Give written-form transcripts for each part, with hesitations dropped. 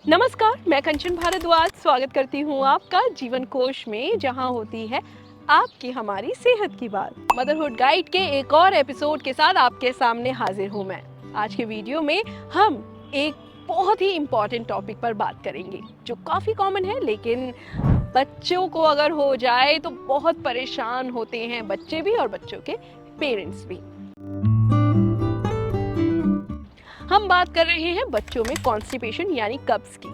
नमस्कार, मैं कंचन भारद्वाज स्वागत करती हूँ आपका जीवन कोश में, जहाँ होती है आपकी हमारी सेहत की बात। मदरहुड गाइड के एक और एपिसोड के साथ आपके सामने हाजिर हूँ मैं। आज के वीडियो में हम एक बहुत ही इम्पॉर्टेंट टॉपिक पर बात करेंगे जो काफ़ी कॉमन है, लेकिन बच्चों को अगर हो जाए तो बहुत परेशान होते हैं बच्चे भी और बच्चों के पेरेंट्स भी। हम बात कर रहे हैं बच्चों में कॉन्स्टिपेशन यानी कब्ज की,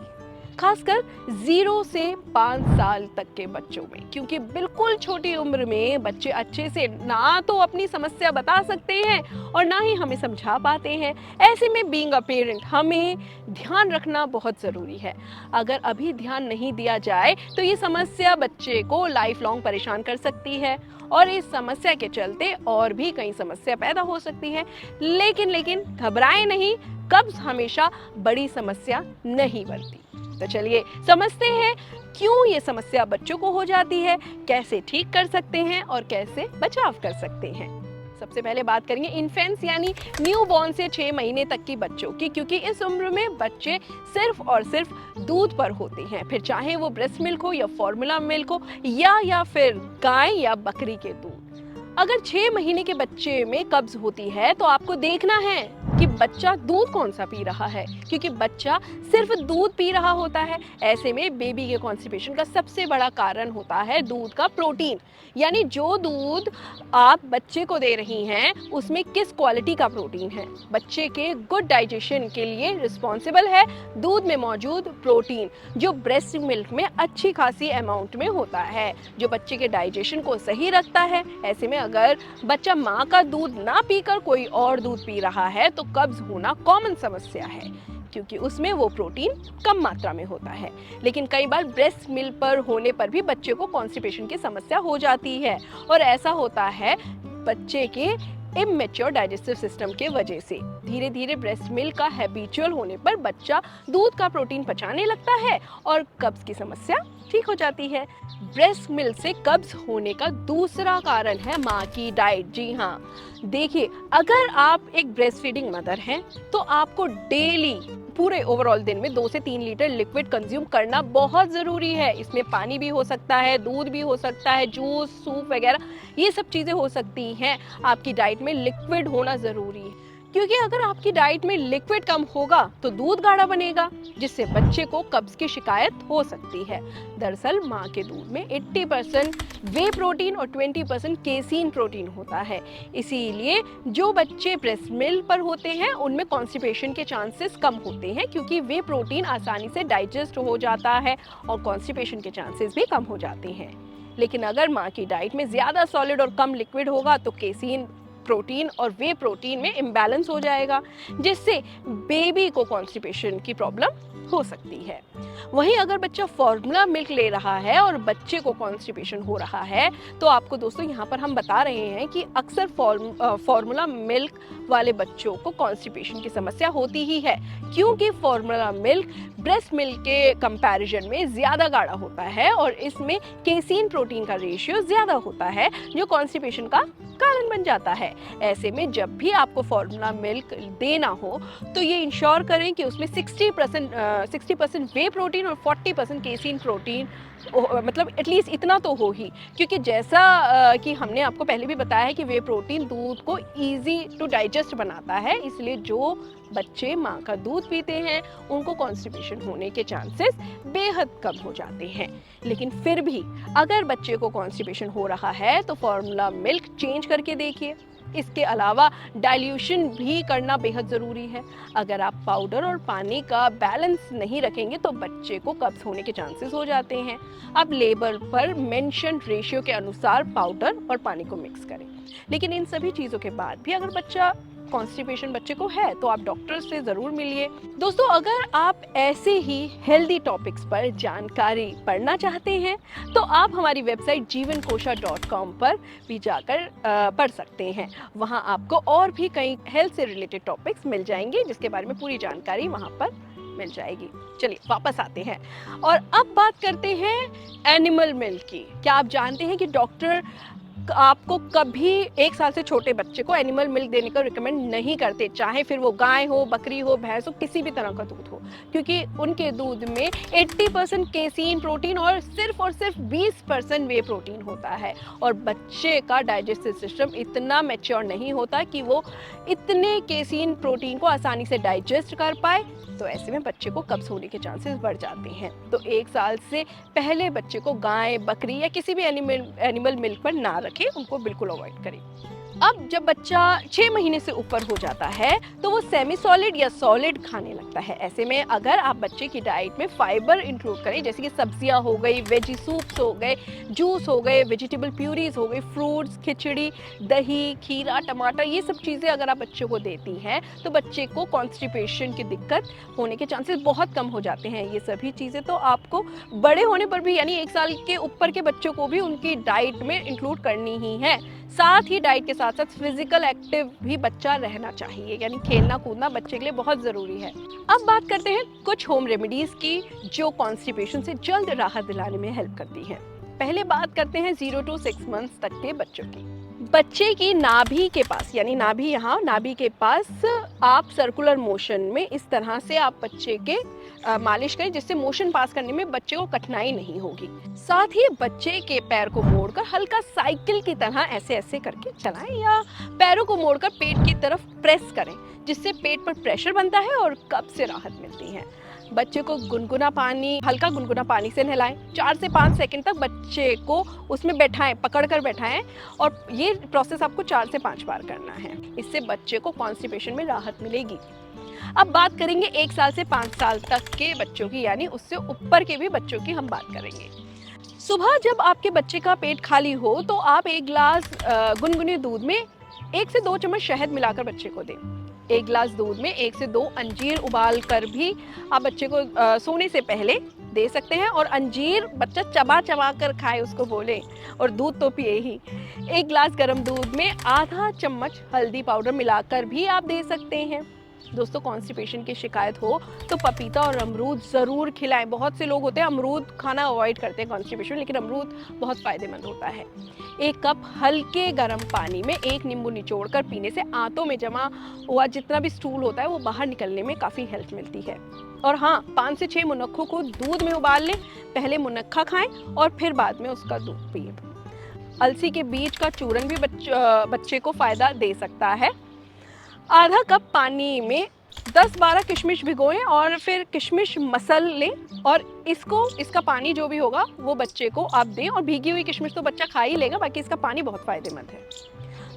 खासकर 0 से 5 साल तक के बच्चों में, क्योंकि बिल्कुल छोटी उम्र में बच्चे अच्छे से ना तो अपनी समस्या बता सकते हैं और ना ही हमें समझा पाते हैं। ऐसे में बीइंग अ पेरेंट हमें ध्यान रखना बहुत ज़रूरी है। अगर अभी ध्यान नहीं दिया जाए तो ये समस्या बच्चे को लाइफ लॉन्ग परेशान कर सकती है और इस समस्या के चलते और भी कई समस्या पैदा हो सकती है। लेकिन घबराएं नहीं, कब्ज हमेशा बड़ी समस्या नहीं बनती। तो चलिए समझते हैं क्यों ये समस्या बच्चों को हो जाती है, कैसे ठीक कर सकते हैं और कैसे बचाव कर सकते हैं। सबसे पहले बात करेंगे इन्फेंट्स यानी न्यू बॉर्न से 6 महीने तक की बच्चों की, क्योंकि इस उम्र में बच्चे सिर्फ और सिर्फ दूध पर होते हैं, फिर चाहे वो ब्रेस्ट मिल्क हो या फॉर्मूला मिल्क हो या फिर गाय या बकरी के दूध। अगर 6 महीने के बच्चे में कब्ज होती है तो आपको देखना है कि बच्चा दूध कौन सा पी रहा है, क्योंकि बच्चा सिर्फ दूध पी रहा होता है। ऐसे में बेबी के कॉन्स्टिपेशन का सबसे बड़ा कारण होता है दूध का प्रोटीन, यानी जो दूध आप बच्चे को दे रही हैं उसमें किस क्वालिटी का प्रोटीन है। बच्चे के गुड डाइजेशन के लिए रिस्पॉन्सिबल है दूध में मौजूद प्रोटीन, जो ब्रेस्ट मिल्क में अच्छी खासी अमाउंट में होता है, जो बच्चे के डाइजेशन को सही रखता है। ऐसे में अगर बच्चा माँ का दूध ना पीकर कोई और दूध पी रहा है तो कब्ज होना कॉमन समस्या है, क्योंकि उसमें वो प्रोटीन कम मात्रा में होता है। लेकिन कई बार ब्रेस्ट मिल्क पर होने पर भी बच्चे को कॉन्स्टिपेशन की समस्या हो जाती है, और ऐसा होता है बच्चे के इमैच्योर डाइजेस्टिव सिस्टम के वजह से। धीरे धीरे ब्रेस्ट मिल्क का हैबिचुअल होने पर बच्चा दूध का प्रोटीन पचाने लगता है और कब्ज की समस्या ठीक हो जाती है। ब्रेस्ट मिल्क से कब्ज होने का दूसरा कारण है माँ की डाइट। जी हाँ, देखिए, अगर आप एक ब्रेस्ट फीडिंग मदर हैं तो आपको डेली पूरे ओवरऑल दिन में 2 से 3 लीटर लिक्विड कंज्यूम करना बहुत ज़रूरी है। इसमें पानी भी हो सकता है, दूध भी हो सकता है, जूस, सूप वगैरह ये सब चीज़ें हो सकती हैं। आपकी डाइट में लिक्विड होना ज़रूरी है, क्योंकि अगर आपकी डाइट में लिक्विड कम होगा तो दूध गाढ़ा बनेगा, जिससे बच्चे को कब्ज की शिकायत हो सकती है। दरअसल माँ के दूध में 80% वे प्रोटीन और 20% केसीन प्रोटीन होता है। इसीलिए जो बच्चे ब्रेस्ट मिल्क पर होते हैं उनमें कॉन्स्टिपेशन के चांसेस कम होते हैं, क्योंकि वे प्रोटीन आसानी से डाइजेस्ट हो जाता है और कॉन्स्टिपेशन के चांसेस भी कम हो जाते हैं। लेकिन अगर माँ की डाइट में ज़्यादा सॉलिड और कम लिक्विड होगा तो केसीन प्रोटीन और वे प्रोटीन में इम्बैलेंस हो जाएगा, जिससे बेबी को कॉन्स्टिपेशन की प्रॉब्लम हो सकती है। वहीं अगर बच्चा फॉर्मूला मिल्क ले रहा है और बच्चे को कॉन्स्टिपेशन हो रहा है तो आपको दोस्तों यहाँ पर हम बता रहे हैं कि अक्सर फॉर्मूला मिल्क वाले बच्चों को कॉन्स्टिपेशन की समस्या होती ही है, क्योंकि फॉर्मूला मिल्क ब्रेस्ट मिल्क के कंपैरिजन में ज़्यादा गाढ़ा होता है और इसमें केसीन प्रोटीन का रेशियो ज़्यादा होता है, जो कॉन्स्टिपेशन का कारण बन जाता है। ऐसे में जब भी आपको फॉर्मूला मिल्क देना हो तो ये इंश्योर करें कि उसमें 60% वे प्रोटीन और 40% केसीन प्रोटीन, मतलब एटलीस्ट इतना तो हो ही, क्योंकि जैसा कि हमने आपको पहले भी बताया है कि वे प्रोटीन दूध को इजी टू डाइजेस्ट बनाता है। इसलिए जो बच्चे माँ का दूध पीते हैं उनको कॉन्स्टिपेशन होने के चांसेस बेहद कम हो जाते हैं। लेकिन फिर भी अगर बच्चे को कॉन्स्टिपेशन हो रहा है तो फॉर्मूला मिल्क चेंज करके देखिए। इसके अलावा डाइल्यूशन भी करना बेहद ज़रूरी है। अगर आप पाउडर और पानी का बैलेंस नहीं रखेंगे तो बच्चे को कब्ज होने के चांसेस हो जाते हैं। आप लेबल पर मेंशन रेशियो के अनुसार पाउडर और पानी को मिक्स करें। लेकिन इन सभी चीज़ों के बाद भी अगर बच्चा कॉन्स्टिपेशन बच्चे को है तो आप डॉक्टर से ज़रूर मिलिए। दोस्तों, अगर आप ऐसे ही हेल्दी टॉपिक्स पर जानकारी पढ़ना चाहते हैं तो आप हमारी वेबसाइट jeevankosh.com पर भी जाकर पढ़ सकते हैं। वहाँ आपको और भी कई हेल्थ से रिलेटेड टॉपिक्स मिल जाएंगे, जिसके बारे में पूरी जानकारी वहाँ पर मिल जाएगी। चलिए वापस आते हैं और अब बात करते हैं एनिमल मिल्क की। क्या आप जानते हैं कि डॉक्टर आपको कभी 1 साल से छोटे बच्चे को एनिमल मिल्क देने का रिकमेंड नहीं करते, चाहे फिर वो गाय हो, बकरी हो, भैंस हो, किसी भी तरह का दूध हो, क्योंकि उनके दूध में 80% केसीन प्रोटीन और सिर्फ 20% वे प्रोटीन होता है। और बच्चे का डाइजेस्टिव सिस्टम इतना मैच्योर नहीं होता कि वो इतने केसीन प्रोटीन को आसानी से डाइजेस्ट कर पाए, तो ऐसे में बच्चे को कब्ज होने के चांसेस बढ़ जाते हैं। तो 1 साल से पहले बच्चे को गाय, बकरी या किसी भी एनिमल मिल्क पर ना रखें, उनको बिल्कुल अवॉइड करें। अब जब बच्चा 6 महीने से ऊपर हो जाता है तो वो सेमी सॉलिड या सॉलिड खाने लगता है। ऐसे में अगर आप बच्चे की डाइट में फाइबर इंक्लूड करें, जैसे कि सब्जियां हो गई, वेजी सूप्स हो गए, जूस हो गए, वेजिटेबल प्यूरीज हो गई, फ्रूट्स, खिचड़ी, दही, खीरा, टमाटर, ये सब चीज़ें अगर आप बच्चे को देती हैं तो बच्चे को कॉन्स्टिपेशन की दिक्कत होने के चांसेस बहुत कम हो जाते हैं। ये सभी चीज़ें तो आपको बड़े होने पर भी, यानी 1 साल के ऊपर के बच्चों को भी उनकी डाइट में इंक्लूड करनी ही है। साथ ही डाइट के साथ साथ फिजिकल एक्टिव भी बच्चा रहना चाहिए, यानी खेलना कूदना बच्चे के लिए बहुत ज़रूरी है। अब बात करते हैं कुछ होम रेमेडीज़ की जो कॉन्स्टिपेशन से जल्द राहत दिलाने में हेल्प करती हैं। पहले बात करते हैं 0 to 6 मंथ्स तक के बच्चों की। बच्चे की नाभि के पास, यानी नाभि के पास आप सर्कुलर मोशन में इस तरह से आप बच्चे के मालिश करें, जिससे मोशन पास करने में बच्चे को कठिनाई नहीं होगी। साथ ही बच्चे के पैर को मोड़कर हल्का साइकिल की तरह ऐसे ऐसे करके चलाएं, या पैरों को मोड़कर पेट की तरफ प्रेस करें, जिससे पेट पर प्रेशर बनता है और कब्ज से राहत मिलती है। बच्चे को हल्का गुनगुना पानी से नहलाएं। 4 से 5 सेकंड तक बच्चे को उसमें बैठाएं, पकड़कर बैठाएं, और ये प्रोसेस आपको 4 से 5 बार करना है। इससे बच्चे को कॉन्स्टिपेशन में राहत मिलेगी। अब बात करेंगे 1 साल से 5 साल तक के बच्चों की, यानी उससे ऊपर के भी बच्चों की हम बात करेंगे। सुबह जब आपके बच्चे का पेट खाली हो तो आप 1 गिलास गुनगुने दूध में 1 से 2 चम्मच शहद मिलाकर बच्चे को दें। 1 गिलास दूध में 1 से 2 अंजीर उबाल कर भी आप बच्चे को सोने से पहले दे सकते हैं, और अंजीर बच्चा चबा चबा कर खाए, उसको बोलें, और दूध तो पिए ही। 1 गिलास गर्म दूध में आधा चम्मच हल्दी पाउडर मिलाकर भी आप दे सकते हैं। दोस्तों, कॉन्स्टिपेशन की शिकायत हो तो पपीता और अमरूद ज़रूर खिलाएं। बहुत से लोग होते हैं अमरूद खाना अवॉइड करते हैं कॉन्स्टिपेशन, लेकिन अमरूद बहुत फ़ायदेमंद होता है। 1 कप हल्के गर्म पानी में 1 नींबू निचोड़कर पीने से आंतों में जमा हुआ जितना भी स्टूल होता है वो बाहर निकलने में काफ़ी हेल्प मिलती है। और हाँ, 5 से 6 मुनक्खों को दूध में उबाल लें, पहले मुनक्खा खाएं और फिर बाद में उसका दूध पिए। अलसी के बीज का चूरन भी बच्चे को फ़ायदा दे सकता है। आधा कप पानी में 10-12 किशमिश भिगोएं और फिर किशमिश मसल लें, और इसका पानी जो भी होगा वो बच्चे को आप दें। और भीगी हुई किशमिश तो बच्चा खा ही लेगा, बाकी इसका पानी बहुत फ़ायदेमंद है।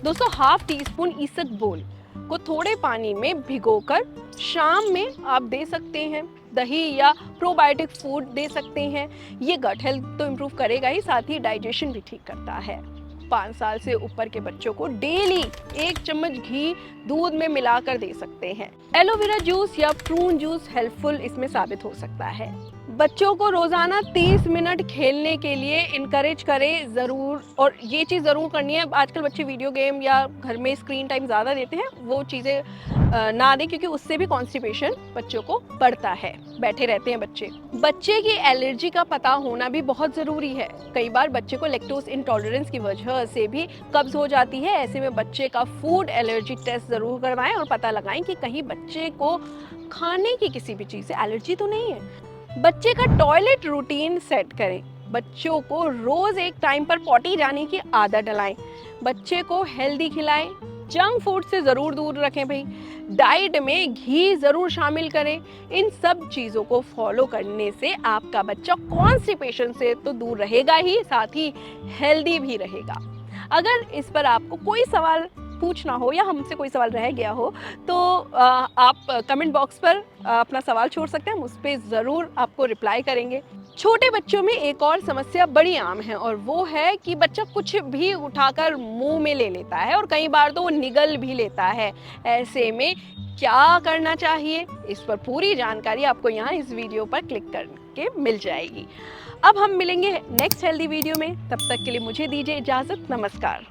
दोस्तों, ½ टीस्पून ईसबगोल को थोड़े पानी में भिगोकर शाम में आप दे सकते हैं। दही या प्रोबायोटिक फूड दे सकते हैं। ये गट हेल्थ तो इम्प्रूव करेगा ही, साथ ही डाइजेशन भी ठीक करता है। 5 साल से ऊपर के बच्चों को डेली 1 चम्मच घी दूध में मिलाकर दे सकते हैं। एलोवेरा जूस या प्रून जूस हेल्पफुल इसमें साबित हो सकता है। बच्चों को रोजाना 30 मिनट खेलने के लिए इनकरेज करें ज़रूर, और ये चीज़ ज़रूर करनी है। आजकल बच्चे वीडियो गेम या घर में स्क्रीन टाइम ज़्यादा देते हैं, वो चीज़ें ना दें, क्योंकि उससे भी कॉन्स्टिपेशन बच्चों को बढ़ता है, बैठे रहते हैं बच्चे की एलर्जी का पता होना भी बहुत ज़रूरी है। कई बार बच्चे को लैक्टोज इंटॉलरेंस की वजह से भी कब्ज हो जाती है। ऐसे में बच्चे का फूड एलर्जी टेस्ट ज़रूर करवाएं और पता लगाएं कि कहीं बच्चे को खाने की किसी भी चीज़ से एलर्जी तो नहीं है। बच्चे का टॉयलेट रूटीन सेट करें। बच्चों को रोज़ एक टाइम पर पॉटी जाने की आदत डलाएं। बच्चे को हेल्दी खिलाएं, जंक फूड से ज़रूर दूर रखें भाई। डाइट में घी ज़रूर शामिल करें। इन सब चीज़ों को फॉलो करने से आपका बच्चा कॉन्स्टिपेशन से तो दूर रहेगा ही, साथ ही हेल्दी भी रहेगा। अगर इस पर आपको कोई सवाल पूछना हो या हमसे कोई सवाल रह गया हो तो आप कमेंट बॉक्स पर अपना सवाल छोड़ सकते हैं, हम उस पर ज़रूर आपको रिप्लाई करेंगे। छोटे बच्चों में एक और समस्या बड़ी आम है, और वो है कि बच्चा कुछ भी उठाकर मुंह में ले लेता है और कई बार तो वो निगल भी लेता है। ऐसे में क्या करना चाहिए, इस पर पूरी जानकारी आपको यहाँ इस वीडियो पर क्लिक करके मिल जाएगी। अब हम मिलेंगे नेक्स्ट हेल्दी वीडियो में, तब तक के लिए मुझे दीजिए इजाज़त। नमस्कार।